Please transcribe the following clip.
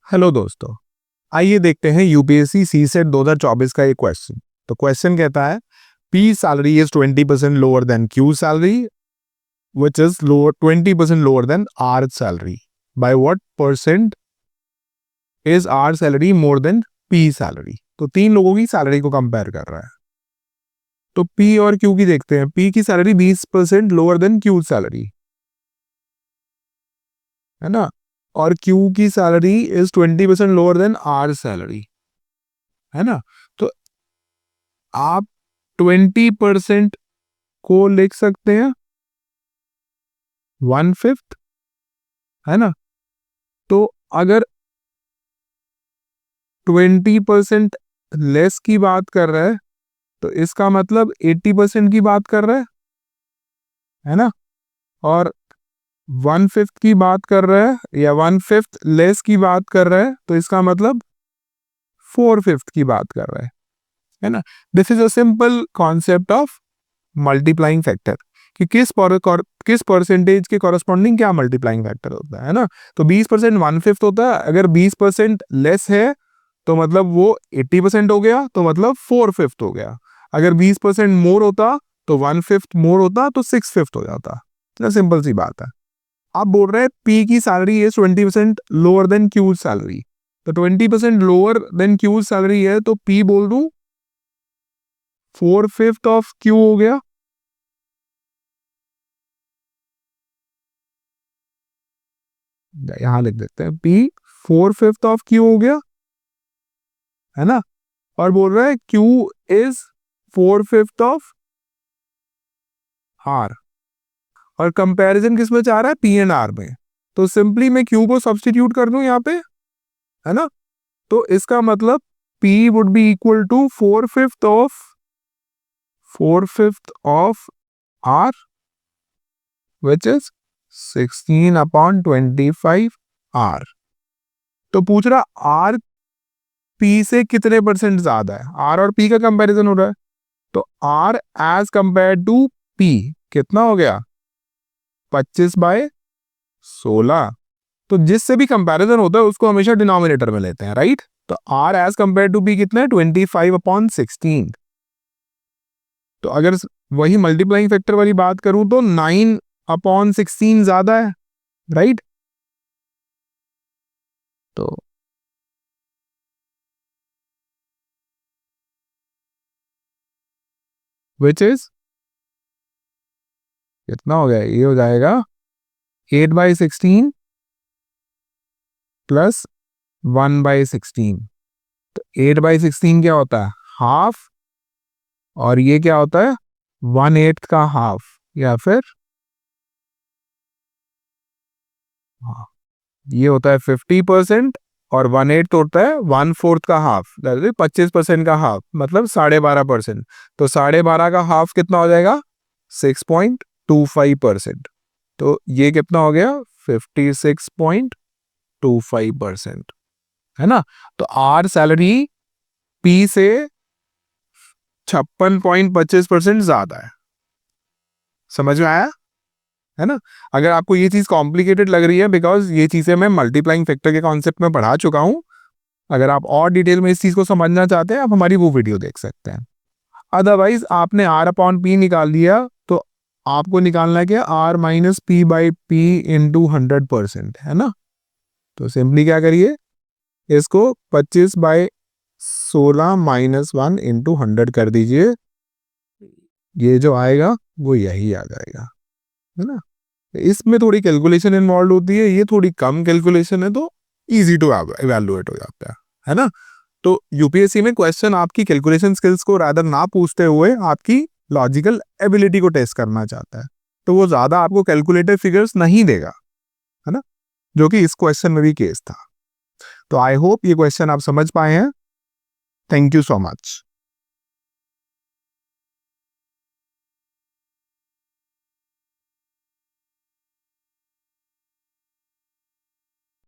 Hello दोस्तों, आइए देखते हैं यूपीएससी सीसेट 2024 का एक क्वेश्चन। तो क्वेश्चन कहता है P salary is 20% lower than Q salary which is lower 20% lower than R salary. By what percent is R salary more than P salary. तो तीन लोगों की सैलरी को कंपेयर कर रहा है। तो पी और क्यू की देखते हैं। पी की salary 20% lower than Q salary, है ना, और क्यू की salary is 20% lower than R salary, है ना। तो आप 20% को लिख सकते हैं 1/5, है ना। तो अगर 20% लेस की बात कर रहा है तो इसका मतलब 80% की बात कर रहा है ना। और 1/5 की बात कर रहा है या 1/5 लेस की बात कर रहा है तो इसका मतलब 4/5 की बात कर रहा है ना। This is a simple concept of multiplying factor कि किस परसेंटेज के कॉरस्पॉन्डिंग क्या मल्टीप्लाइंग फैक्टर होता है ना। तो 20% 1/5 होता है। अगर 20% लेस है तो मतलब वो 80% हो गया, तो मतलब 4/5 हो गया। अगर 20% मोर होता तो 1/5 मोर होता तो 6/5 हो जाता। इतना सिंपल सी बात है। आप बोल रहे हैं पी की salary is 20% lower than Q salary, तो 20% लोअर देन क्यू सैलरी है तो पी बोल दूं 4/5 ऑफ क्यू हो गया। यहां लिख देते हैं पी 4/5 ऑफ क्यू हो गया, है ना। और बोल रहा है क्यू इज 4/5 ऑफ आर, और कंपैरिजन किस में चाह रहा है, पी एंड आर में। तो सिंपली मैं क्यू को सब्स्टिट्यूट कर दूं यहाँ पे, है ना। तो इसका मतलब P would be equal to 4/5 of R which is 16/25 R. तो पूछ रहा आर पी से कितने परसेंट ज्यादा है। आर और पी का कंपैरिजन हो रहा है, तो R as compare to P कितना हो गया 25/16। तो जिससे भी कंपैरिजन होता है उसको हमेशा डिनोमिनेटर में लेते हैं, राइट। तो R as compare to B कितना है 25/16। तो अगर वही मल्टीप्लाइंग फैक्टर वाली बात करूं तो 9/16 ज्यादा है, राइट। तो विच इज कितना हो गया, ये हो जाएगा 8/16 प्लस 1/16। तो 8/16 क्या होता है, हाफ, और ये क्या होता है 1/8 का हाफ, या फिर हाँ, ये होता है 50%, और 1/8 होता है 1/4 का हाफ, 25% का हाफ, मतलब 12.5%। तो 12.5 का हाफ कितना हो जाएगा 6.25%। तो ये कितना हो गया 56.25%, है ना। तो आर सैलरी पी से 56.25% ज्यादा है। समझ में आया, है ना। अगर आपको ये चीज कॉम्प्लिकेटेड लग रही है, बिकॉज ये चीजें मैं मल्टीप्लाइंग फैक्टर के कॉन्सेप्ट में पढ़ा चुका हूं, अगर आप और डिटेल में इस चीज को समझना चाहते हैं आप हमारी वो वीडियो देख सकते हैं। अदरवाइज आपने आर अपॉन पी निकाल लिया, तो आपको निकालना है क्या, R minus P by P into 100%, है ना। तो सिंपली क्या करिए, इसको 25/16 - 1 इंटू 100 कर दीजिए। ये जो आएगा वो यही आ जाएगा, है ना। इसमें थोड़ी कैलकुलेशन इन्वॉल्व होती है, ये थोड़ी कम कैलकुलेशन है, तो इजी टू इवैल्यूएट हो जाता है ना। तो यूपीएससी में क्वेश्चन आपकी कैलकुलेशन स्किल्स को रादर ना पूछते हुए आपकी लॉजिकल एबिलिटी को टेस्ट करना चाहता है, तो वो ज्यादा आपको कैलकुलेटेड फिगर्स नहीं देगा, है ना, जो कि इस क्वेश्चन में भी केस था। तो आई होप ये क्वेश्चन आप समझ पाए हैं। Thank you so much.